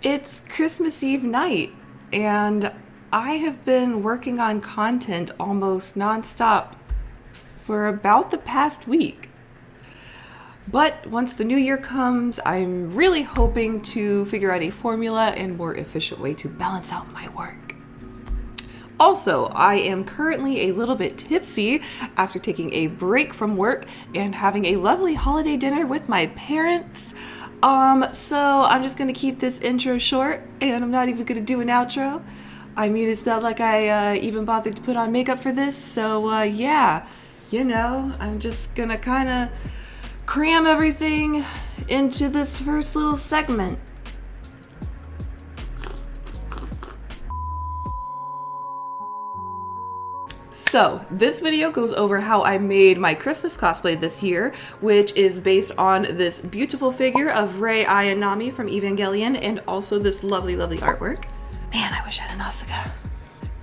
It's Christmas Eve night, and I have been working on content almost nonstop for about the past week. But once the new year comes, I'm really hoping to figure out a formula and more efficient way to balance out my work. Also, I am currently a little bit tipsy after taking a break from work and having a lovely holiday dinner with my parents. So I'm just gonna keep this intro short, and I'm not even gonna do an outro. I mean, it's not like I even bothered to put on makeup for this, so yeah, I'm just gonna kind of cram everything into this first little segment. So, this video goes over how I made my Christmas cosplay this year, which is based on this beautiful figure of Rei Ayanami from Evangelion, and also this lovely, lovely artwork. Man, I wish I had an Asuka.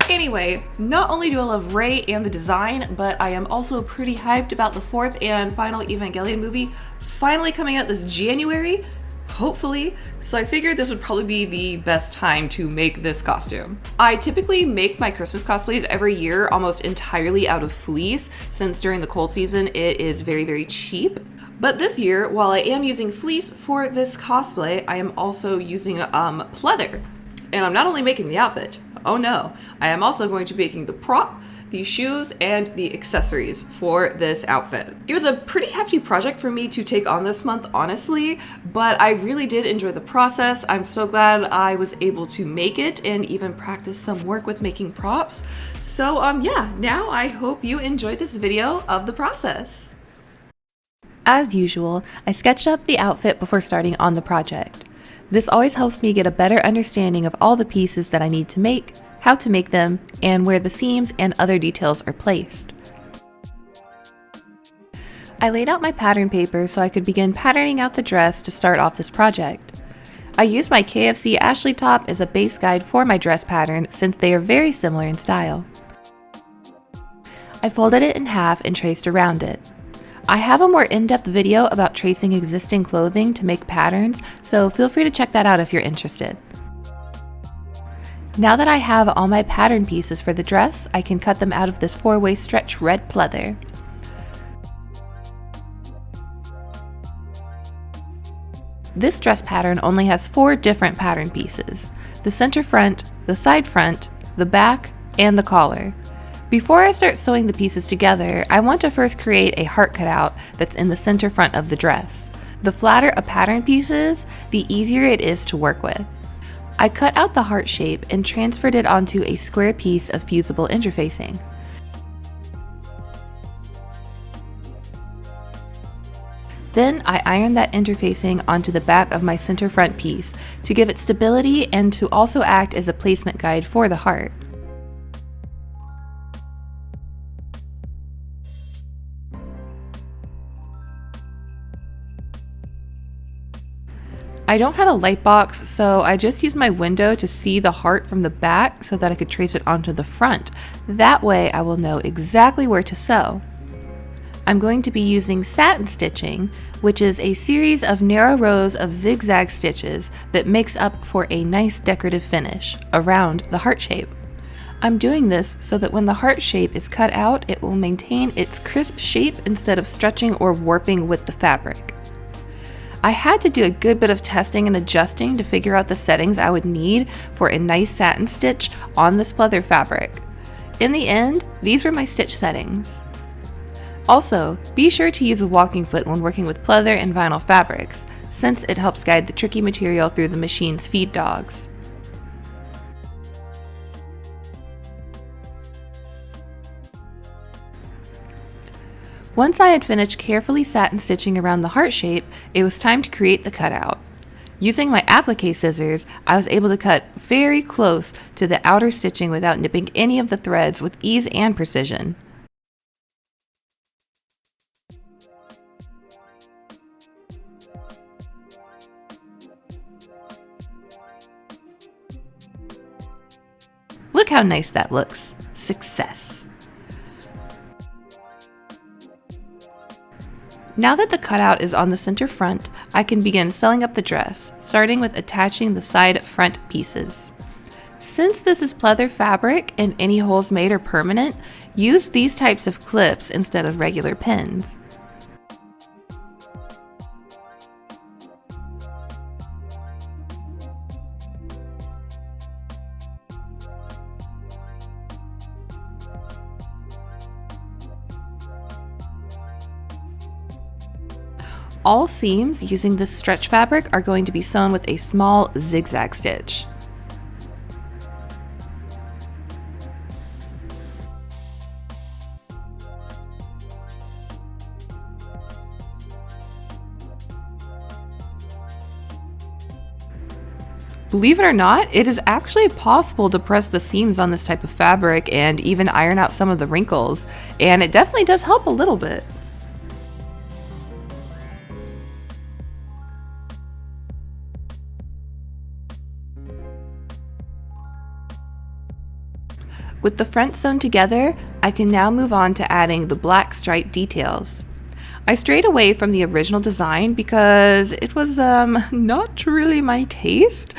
Anyway, not only do I love Rei and the design, but I am also pretty hyped about the fourth and final Evangelion movie finally coming out this January, hopefully, so I figured this would probably be the best time to make this costume. I typically make my Christmas cosplays every year almost entirely out of fleece, since during the cold season it is very, very cheap. But this year, while I am using fleece for this cosplay, I am also using pleather. And I'm not only making the outfit, oh no, I am also going to be making the prop, the shoes, and the accessories for this outfit. It was a pretty hefty project for me to take on this month, honestly, but I really did enjoy the process. I'm so glad I was able to make it and even practice some work with making props. So yeah, now I hope you enjoyed this video of the process. As usual, I sketched up the outfit before starting on the project. This always helps me get a better understanding of all the pieces that I need to make, how to make them, and where the seams and other details are placed. I laid out my pattern paper so I could begin patterning out the dress to start off this project. I used my KFC Ashley top as a base guide for my dress pattern since they are very similar in style. I folded it in half and traced around it. I have a more in-depth video about tracing existing clothing to make patterns, so feel free to check that out if you're interested. Now that I have all my pattern pieces for the dress, I can cut them out of this 4-way stretch red pleather. This dress pattern only has 4 different pattern pieces: the center front, the side front, the back, and the collar. Before I start sewing the pieces together, I want to first create a heart cutout that's in the center front of the dress. The flatter a pattern piece is, the easier it is to work with. I cut out the heart shape and transferred it onto a square piece of fusible interfacing. Then I ironed that interfacing onto the back of my center front piece to give it stability and to also act as a placement guide for the heart. I don't have a light box, so I just used my window to see the heart from the back so that I could trace it onto the front. That way I will know exactly where to sew. I'm going to be using satin stitching, which is a series of narrow rows of zigzag stitches that makes up for a nice decorative finish around the heart shape. I'm doing this so that when the heart shape is cut out, it will maintain its crisp shape instead of stretching or warping with the fabric. I had to do a good bit of testing and adjusting to figure out the settings I would need for a nice satin stitch on this pleather fabric. In the end, these were my stitch settings. Also, be sure to use a walking foot when working with pleather and vinyl fabrics, since it helps guide the tricky material through the machine's feed dogs. Once I had finished carefully satin stitching around the heart shape, it was time to create the cutout. Using my applique scissors, I was able to cut very close to the outer stitching without nipping any of the threads with ease and precision. Look how nice that looks. Success! Now that the cutout is on the center front, I can begin sewing up the dress, starting with attaching the side front pieces. Since this is pleather fabric and any holes made are permanent, use these types of clips instead of regular pins. All seams using this stretch fabric are going to be sewn with a small zigzag stitch. Believe it or not, it is actually possible to press the seams on this type of fabric and even iron out some of the wrinkles, and it definitely does help a little bit. With the front sewn together, I can now move on to adding the black stripe details. I strayed away from the original design because it was not really my taste.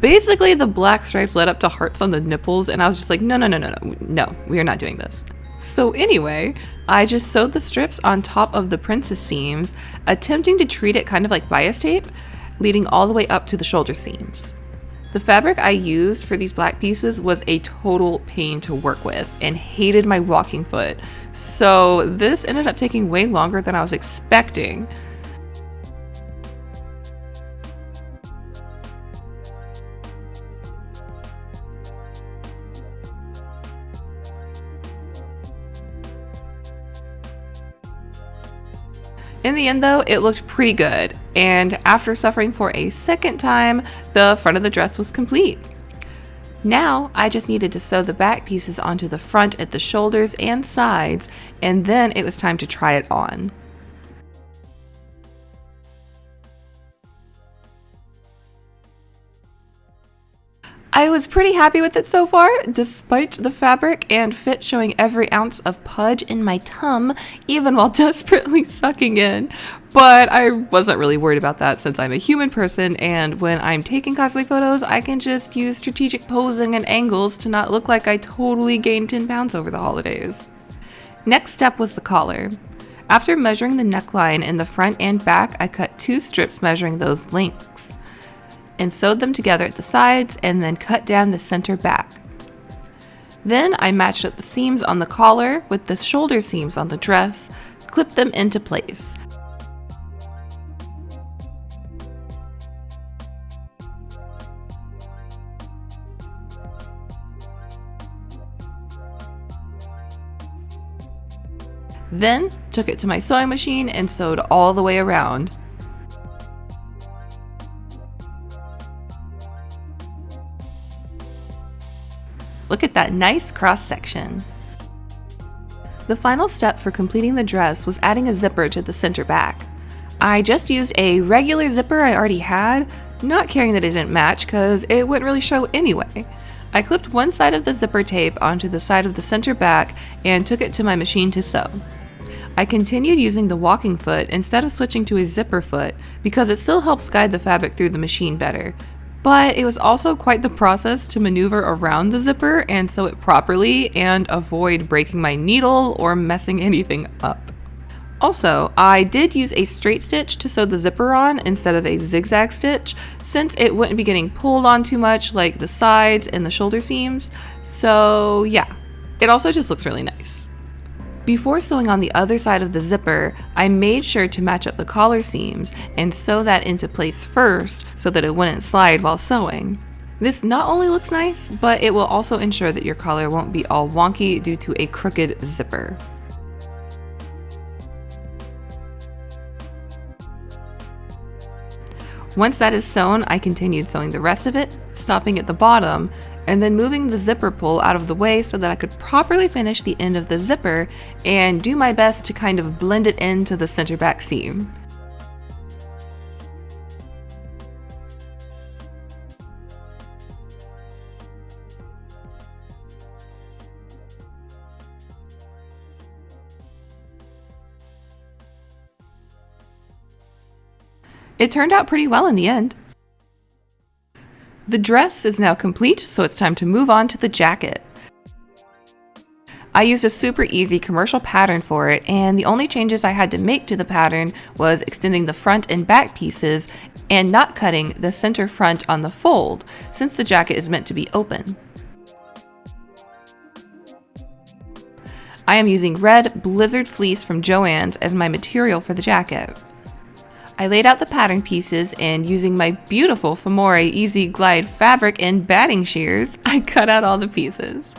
Basically, the black stripes led up to hearts on the nipples, and I was just like, no, we are not doing this. So anyway, I just sewed the strips on top of the princess seams, attempting to treat it kind of like bias tape, leading all the way up to the shoulder seams. The fabric I used for these black pieces was a total pain to work with and hated my walking foot, so this ended up taking way longer than I was expecting. In the end though, it looked pretty good, and after suffering for a second time, the front of the dress was complete. Now, I just needed to sew the back pieces onto the front at the shoulders and sides, and then it was time to try it on. I was pretty happy with it so far, despite the fabric and fit showing every ounce of pudge in my tum, even while desperately sucking in. But I wasn't really worried about that since I'm a human person, and when I'm taking cosplay photos, I can just use strategic posing and angles to not look like I totally gained 10 pounds over the holidays. Next step was the collar. After measuring the neckline in the front and back, I cut 2 strips measuring those lengths and sewed them together at the sides and then cut down the center back. Then I matched up the seams on the collar with the shoulder seams on the dress, clipped them into place. Then took it to my sewing machine and sewed all the way around. Look at that nice cross section. The final step for completing the dress was adding a zipper to the center back. I just used a regular zipper I already had, not caring that it didn't match because it wouldn't really show anyway. I clipped one side of the zipper tape onto the side of the center back and took it to my machine to sew. I continued using the walking foot instead of switching to a zipper foot because it still helps guide the fabric through the machine better. But it was also quite the process to maneuver around the zipper and sew it properly and avoid breaking my needle or messing anything up. Also, I did use a straight stitch to sew the zipper on instead of a zigzag stitch, since it wouldn't be getting pulled on too much like the sides and the shoulder seams. So yeah, it also just looks really nice. Before sewing on the other side of the zipper, I made sure to match up the collar seams and sew that into place first so that it wouldn't slide while sewing. This not only looks nice, but it will also ensure that your collar won't be all wonky due to a crooked zipper. Once that is sewn, I continued sewing the rest of it, stopping at the bottom, and then moving the zipper pull out of the way so that I could properly finish the end of the zipper and do my best to kind of blend it into the center back seam. It turned out pretty well in the end. The dress is now complete, so it's time to move on to the jacket. I used a super easy commercial pattern for it, and the only changes I had to make to the pattern was extending the front and back pieces and not cutting the center front on the fold, since the jacket is meant to be open. I am using red Blizzard fleece from Joann's as my material for the jacket. I laid out the pattern pieces, and using my beautiful Famore Easy Glide fabric and batting shears, I cut out all the pieces.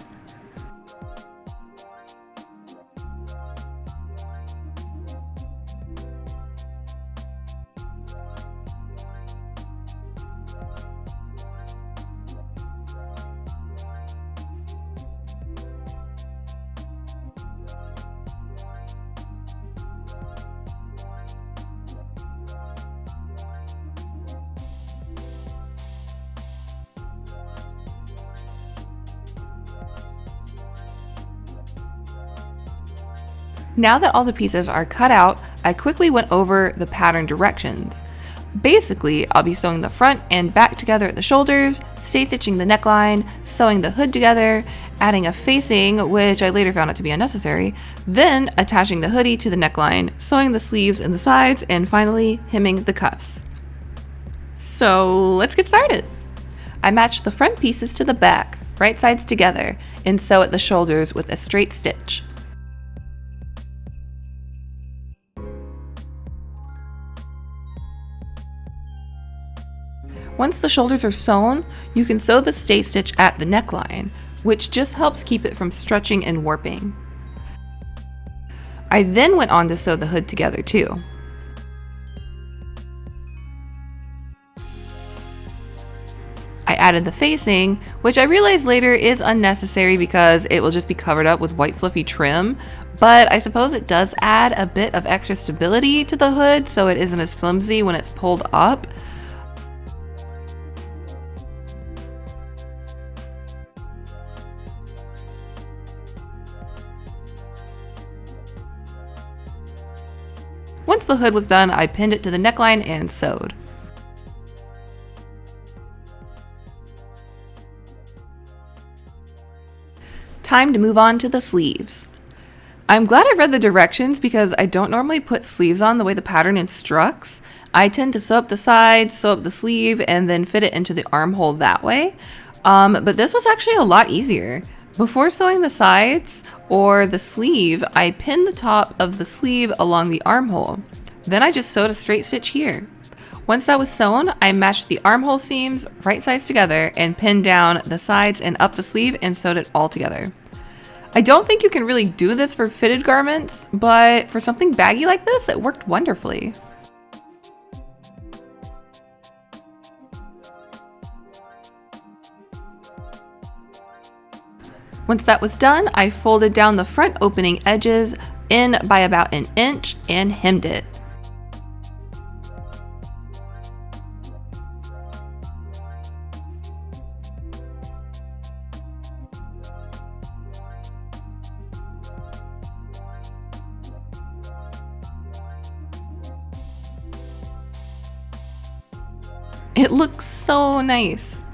Now that all the pieces are cut out, I quickly went over the pattern directions. Basically, I'll be sewing the front and back together at the shoulders, stay stitching the neckline, sewing the hood together, adding a facing, which I later found out to be unnecessary, then attaching the hoodie to the neckline, sewing the sleeves and the sides, and finally hemming the cuffs. So let's get started. I matched the front pieces to the back, right sides together, and sew at the shoulders with a straight stitch. Once the shoulders are sewn, you can sew the stay stitch at the neckline, which just helps keep it from stretching and warping. I then went on to sew the hood together too. I added the facing, which I realized later is unnecessary because it will just be covered up with white fluffy trim, but I suppose it does add a bit of extra stability to the hood so it isn't as flimsy when it's pulled up. Once the hood was done, I pinned it to the neckline and sewed. Time to move on to the sleeves. I'm glad I read the directions because I don't normally put sleeves on the way the pattern instructs. I tend to sew up the sides, sew up the sleeve, and then fit it into the armhole that way. But this was actually a lot easier. Before sewing the sides or the sleeve, I pinned the top of the sleeve along the armhole. Then I just sewed a straight stitch here. Once that was sewn, I matched the armhole seams right sides together and pinned down the sides and up the sleeve and sewed it all together. I don't think you can really do this for fitted garments, but for something baggy like this, it worked wonderfully. Once that was done, I folded down the front opening edges in by about an inch and hemmed it. It looks so nice.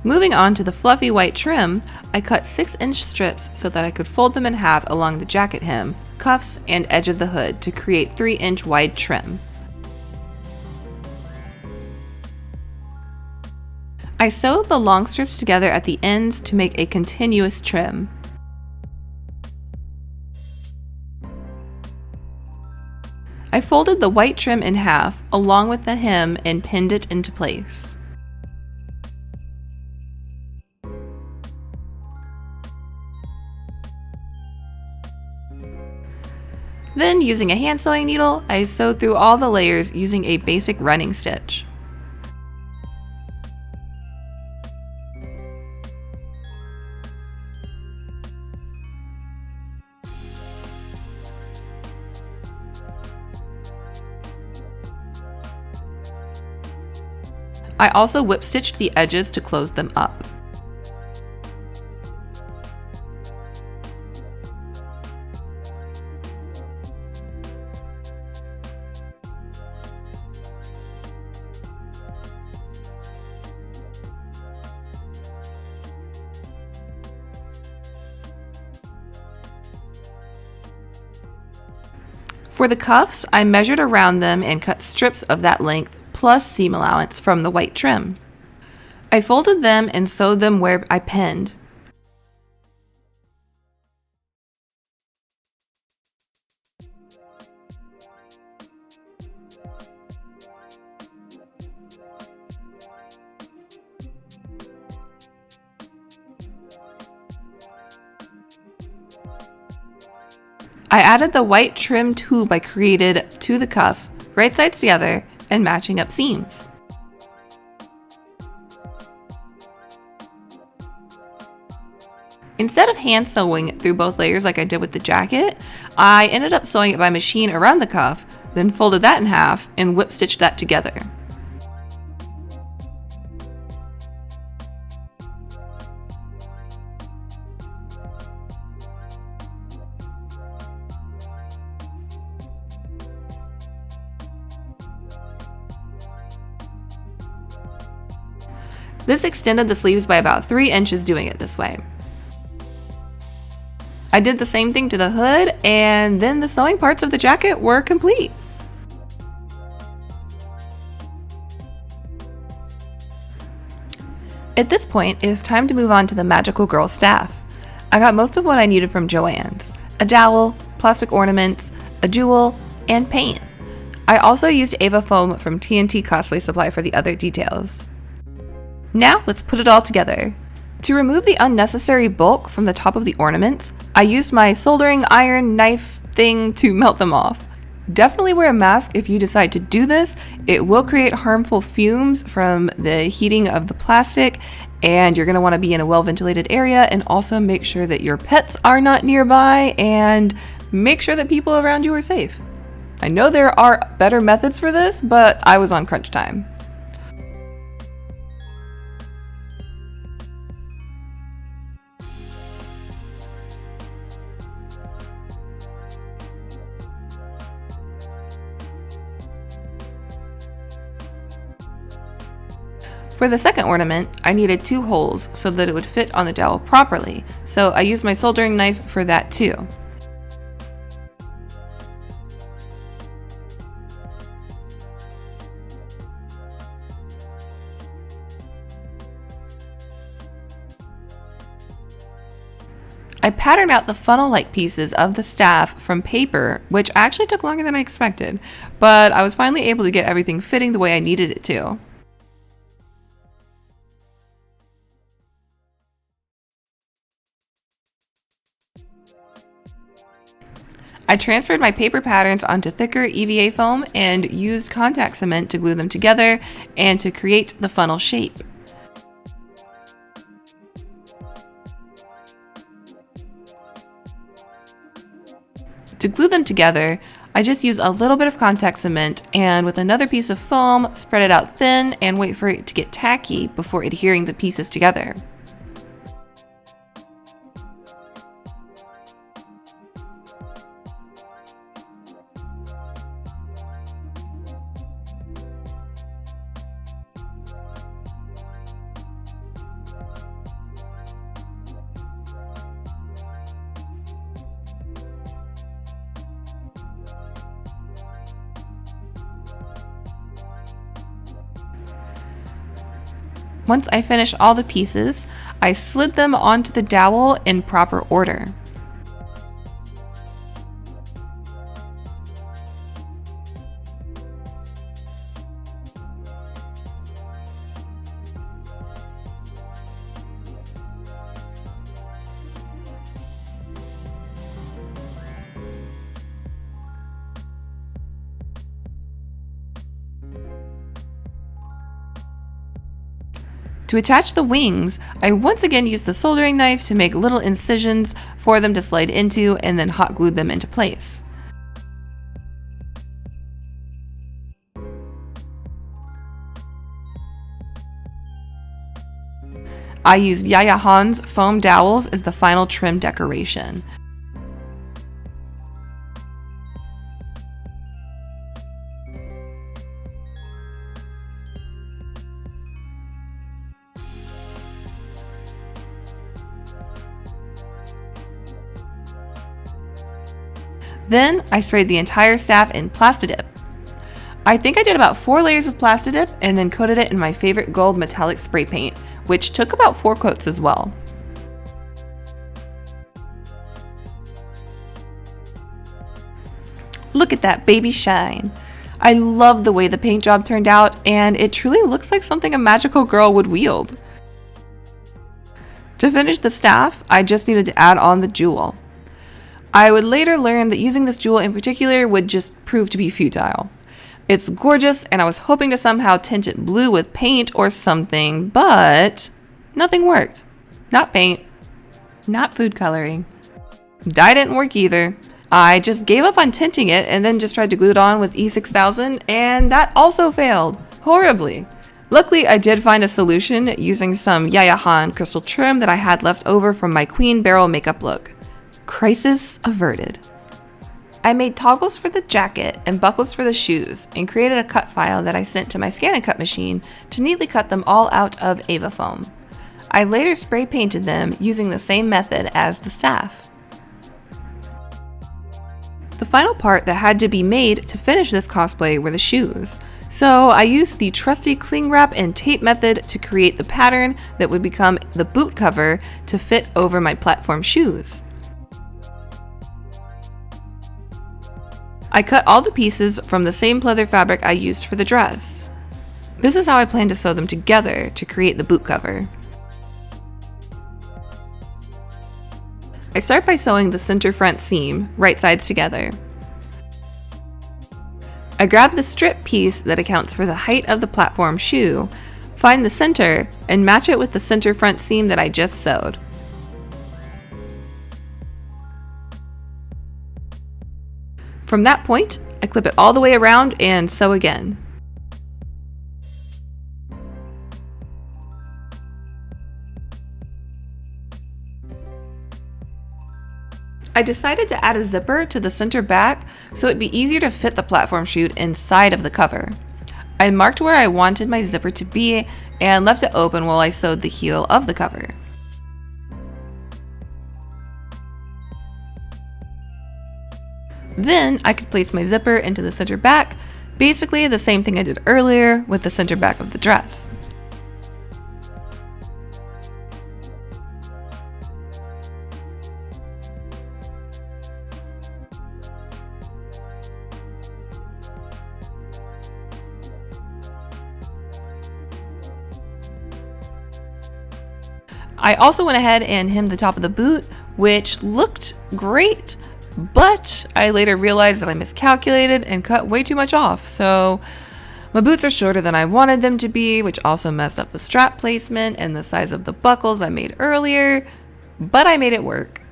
Moving on to the fluffy white trim, I cut 6-inch strips so that I could fold them in half along the jacket hem, cuffs, and edge of the hood to create 3-inch wide trim. I sewed the long strips together at the ends to make a continuous trim. I folded the white trim in half along with the hem and pinned it into place. Then, using a hand sewing needle, I sewed through all the layers using a basic running stitch. I also whip stitched the edges to close them up. For the cuffs, I measured around them and cut strips of that length plus seam allowance from the white trim. I folded them and sewed them where I pinned. I added the white trim tube I created to the cuff, right sides together, and matching up seams. Instead of hand sewing through both layers like I did with the jacket, I ended up sewing it by machine around the cuff, then folded that in half and whip stitched that together. This extended the sleeves by about 3 inches doing it this way. I did the same thing to the hood, and then the sewing parts of the jacket were complete. At this point, it is time to move on to the Magical Girl staff. I got most of what I needed from Joann's: a dowel, plastic ornaments, a jewel, and paint. I also used Ava foam from TNT Cosplay Supply for the other details. Now let's put it all together. To remove the unnecessary bulk from the top of the ornaments, I used my soldering iron knife thing to melt them off. Definitely wear a mask if you decide to do this. It will create harmful fumes from the heating of the plastic, and you're going to want to be in a well-ventilated area, and also make sure that your pets are not nearby, and make sure that people around you are safe. I know there are better methods for this, but I was on crunch time. For the second ornament, I needed 2 holes so that it would fit on the dowel properly, so I used my soldering knife for that too. I patterned out the funnel-like pieces of the staff from paper, which actually took longer than I expected, but I was finally able to get everything fitting the way I needed it to. I transferred my paper patterns onto thicker EVA foam and used contact cement to glue them together and to create the funnel shape. To glue them together, I just use a little bit of contact cement and with another piece of foam, spread it out thin and wait for it to get tacky before adhering the pieces together. Once I finished all the pieces, I slid them onto the dowel in proper order. To attach the wings, I once again used the soldering knife to make little incisions for them to slide into and then hot glued them into place. I used Yaya Han's foam dowels as the final trim decoration. Then I sprayed the entire staff in Plastidip. I think I did about 4 layers of Plastidip and then coated it in my favorite gold metallic spray paint, which took about 4 coats as well. Look at that baby shine! I love the way the paint job turned out, and it truly looks like something a magical girl would wield. To finish the staff, I just needed to add on the jewel. I would later learn that using this jewel in particular would just prove to be futile. It's gorgeous, and I was hoping to somehow tint it blue with paint or something, but nothing worked. Not paint, not food coloring. Dye didn't work either. I just gave up on tinting it and then just tried to glue it on with E6000, and that also failed horribly. Luckily, I did find a solution using some Yaya Han crystal trim that I had left over from my Queen Barrel makeup look. Crisis averted. I made toggles for the jacket and buckles for the shoes and created a cut file that I sent to my scan and cut machine to neatly cut them all out of Ava foam. I later spray painted them using the same method as the staff. The final part that had to be made to finish this cosplay were the shoes. So I used the trusty cling wrap and tape method to create the pattern that would become the boot cover to fit over my platform shoes. I cut all the pieces from the same pleather fabric I used for the dress. This is how I plan to sew them together to create the boot cover. I start by sewing the center front seam, right sides together. I grab the strip piece that accounts for the height of the platform shoe, find the center, and match it with the center front seam that I just sewed. From that point, I clip it all the way around and sew again. I decided to add a zipper to the center back so it'd be easier to fit the platform chute inside of the cover. I marked where I wanted my zipper to be and left it open while I sewed the heel of the cover. Then I could place my zipper into the center back, basically the same thing I did earlier with the center back of the dress. I also went ahead and hemmed the top of the boot, which looked great, but I later realized that I miscalculated and cut way too much off, so my boots are shorter than I wanted them to be, which also messed up the strap placement and the size of the buckles I made earlier, but I made it work.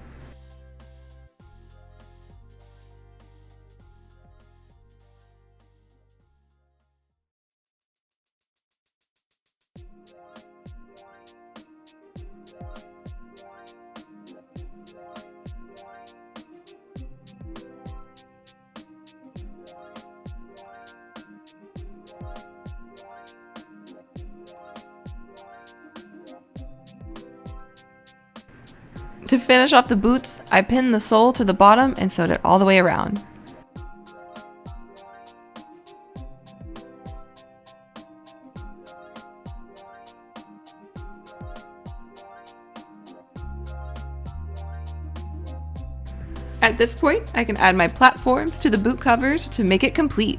To finish off the boots, I pinned the sole to the bottom and sewed it all the way around. At this point, I can add my platforms to the boot covers to make it complete.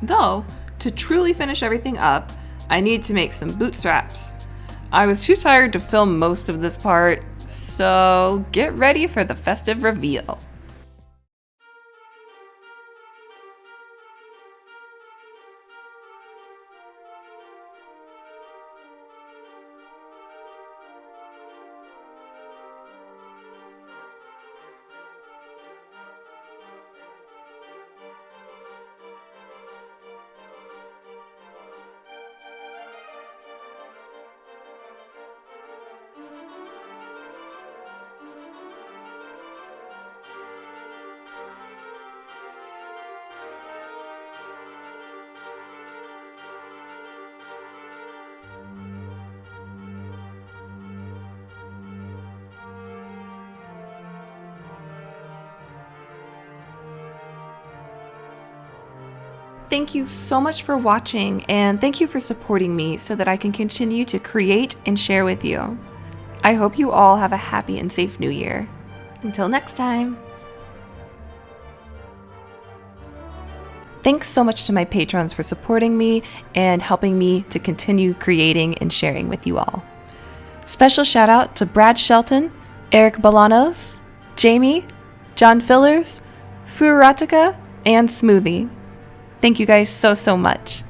Though, to truly finish everything up, I need to make some boot straps. I was too tired to film most of this part, so get ready for the festive reveal. Thank you so much for watching, and thank you for supporting me so that I can continue to create and share with you. I hope you all have a happy and safe new year. Until next time. Thanks so much to my patrons for supporting me and helping me to continue creating and sharing with you all. Special shout out to Brad Shelton, Eric Bolanos, Jamie, John Fillers, Furatica, and Smoothie. Thank you guys so much.